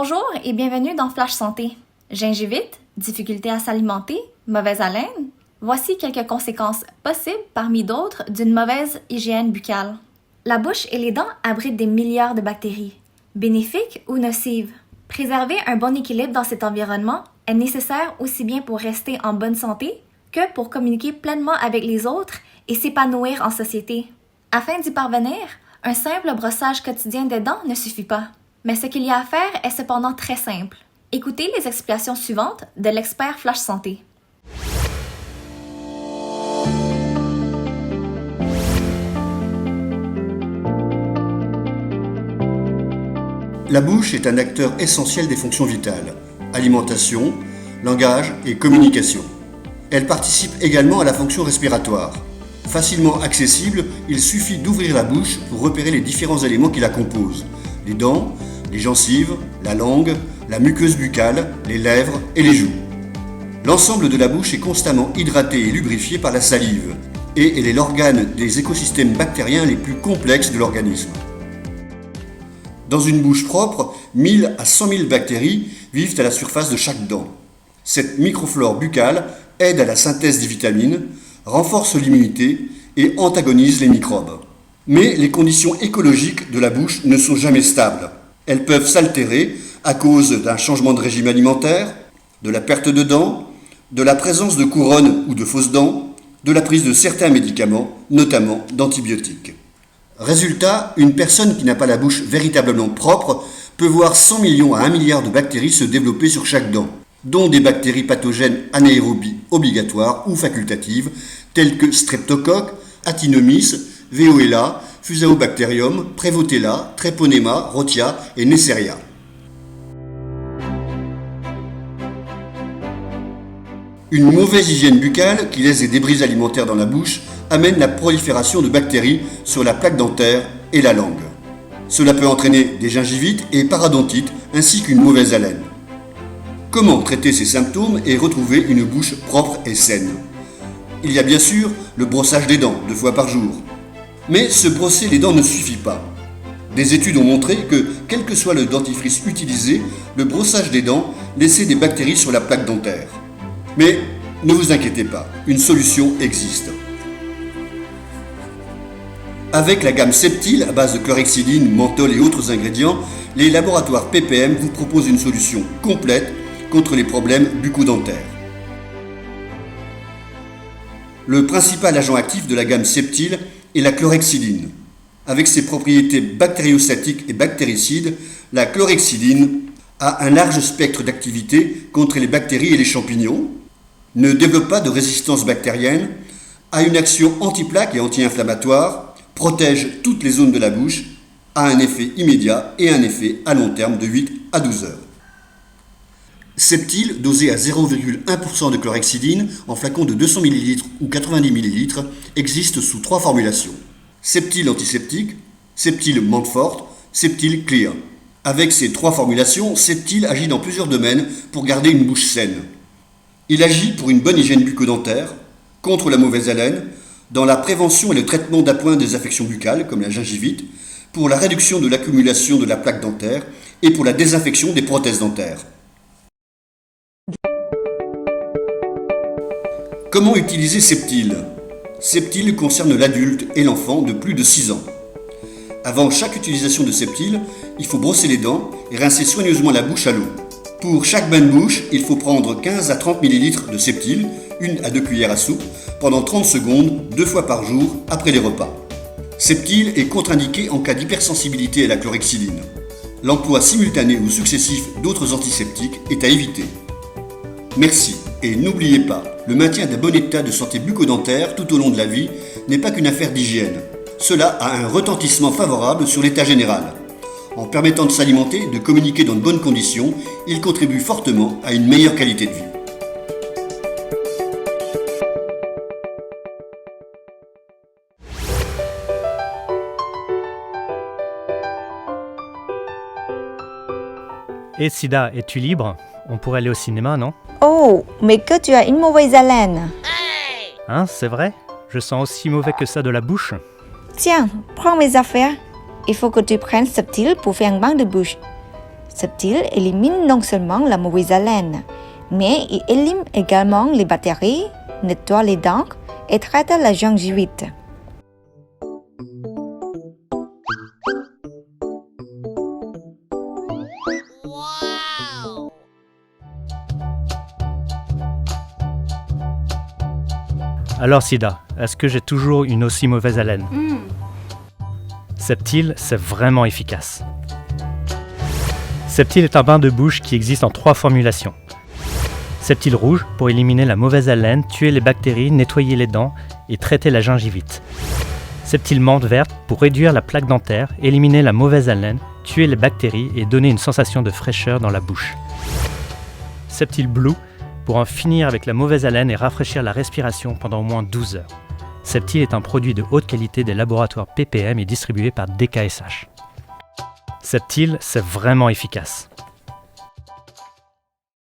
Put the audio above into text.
Bonjour et bienvenue dans Flash Santé. Gingivite, difficulté à s'alimenter, mauvaise haleine. Voici quelques conséquences possibles parmi d'autres d'une mauvaise hygiène buccale. La bouche et les dents abritent des milliards de bactéries, bénéfiques ou nocives. Préserver un bon équilibre dans cet environnement est nécessaire aussi bien pour rester en bonne santé que pour communiquer pleinement avec les autres et s'épanouir en société. Afin d'y parvenir, un simple brossage quotidien des dents ne suffit pas. Mais ce qu'il y a à faire est cependant très simple. Écoutez les explications suivantes de l'expert Flash Santé. La bouche est un acteur essentiel des fonctions vitales, alimentation, langage et communication. Elle participe également à la fonction respiratoire. Facilement accessible, il suffit d'ouvrir la bouche pour repérer les différents éléments qui la composent. Les dents, les gencives, la langue, la muqueuse buccale, les lèvres et les joues. L'ensemble de la bouche est constamment hydraté et lubrifié par la salive, et elle est l'organe des écosystèmes bactériens les plus complexes de l'organisme. Dans une bouche propre, 1000 à 100 000 bactéries vivent à la surface de chaque dent. Cette microflore buccale aide à la synthèse des vitamines, renforce l'immunité et antagonise les microbes. Mais les conditions écologiques de la bouche ne sont jamais stables. Elles peuvent s'altérer à cause d'un changement de régime alimentaire, de la perte de dents, de la présence de couronnes ou de fausses dents, de la prise de certains médicaments, notamment d'antibiotiques. Résultat, une personne qui n'a pas la bouche véritablement propre peut voir 100 millions à 1 milliard de bactéries se développer sur chaque dent, dont des bactéries pathogènes anaérobies obligatoires ou facultatives, telles que Streptocoque, Actinomyces, Veoella, Fusaobacterium, Prevotella, Treponema, Rhotia et Neisseria. Une mauvaise hygiène buccale qui laisse des débris alimentaires dans la bouche amène la prolifération de bactéries sur la plaque dentaire et la langue. Cela peut entraîner des gingivites et parodontites ainsi qu'une mauvaise haleine. Comment traiter ces symptômes et retrouver une bouche propre et saine? Il y a bien sûr le brossage des dents 2 fois par jour. Mais se brosser les dents ne suffit pas. Des études ont montré que, quel que soit le dentifrice utilisé, le brossage des dents laissait des bactéries sur la plaque dentaire. Mais ne vous inquiétez pas, une solution existe. Avec la gamme Septile à base de chlorhexidine, menthol et autres ingrédients, les laboratoires PPM vous proposent une solution complète contre les problèmes bucco-dentaires. Le principal agent actif de la gamme Septile est la chlorhexidine. Avec ses propriétés bactériostatiques et bactéricides, la chlorhexidine a un large spectre d'activité contre les bactéries et les champignons, ne développe pas de résistance bactérienne, a une action anti-plaque et anti-inflammatoire, protège toutes les zones de la bouche, a un effet immédiat et un effet à long terme de 8 à 12 heures. Septile, dosé à 0,1% de chlorhexidine en flacon de 200 ml ou 90 ml, existe sous 3 formulations. Septile antiseptique, Septile menthe forte, Septile clear. Avec ces 3 formulations, Septile agit dans plusieurs domaines pour garder une bouche saine. Il agit pour une bonne hygiène bucco-dentaire, contre la mauvaise haleine, dans la prévention et le traitement d'appoint des affections buccales comme la gingivite, pour la réduction de l'accumulation de la plaque dentaire et pour la désinfection des prothèses dentaires. Comment utiliser Septile? Septile concerne l'adulte et l'enfant de plus de 6 ans. Avant chaque utilisation de Septile, il faut brosser les dents et rincer soigneusement la bouche à l'eau. Pour chaque bain de bouche, il faut prendre 15 à 30 ml de Septile, 1 à 2 cuillères à soupe, pendant 30 secondes, 2 fois par jour, après les repas. Septile est contre-indiqué en cas d'hypersensibilité à la chlorhexidine. L'emploi simultané ou successif d'autres antiseptiques est à éviter. Merci, et n'oubliez pas, le maintien d'un bon état de santé bucco-dentaire tout au long de la vie n'est pas qu'une affaire d'hygiène. Cela a un retentissement favorable sur l'état général. En permettant de s'alimenter, de communiquer dans de bonnes conditions, il contribue fortement à une meilleure qualité de vie. Et Sida, es-tu libre? On pourrait aller au cinéma, non? Oh, mais que tu as une mauvaise haleine. Hein, c'est vrai? Je sens aussi mauvais que ça de la bouche. Tiens, prends mes affaires. Il faut que tu prennes Septile pour faire un bain de bouche. Septile élimine non seulement la mauvaise haleine, mais il élimine également les bactéries, nettoie les dents et traite la gingivite. Alors Sida, est-ce que j'ai toujours une aussi mauvaise haleine? Septile, c'est vraiment efficace. Septile est un bain de bouche qui existe en 3 formulations. Septile rouge pour éliminer la mauvaise haleine, tuer les bactéries, nettoyer les dents et traiter la gingivite. Septile menthe verte pour réduire la plaque dentaire, éliminer la mauvaise haleine, tuer les bactéries et donner une sensation de fraîcheur dans la bouche. Septile blue pour en finir avec la mauvaise haleine et rafraîchir la respiration pendant au moins 12 heures. Septile est un produit de haute qualité des laboratoires PPM et distribué par DKSH. Septile, c'est vraiment efficace.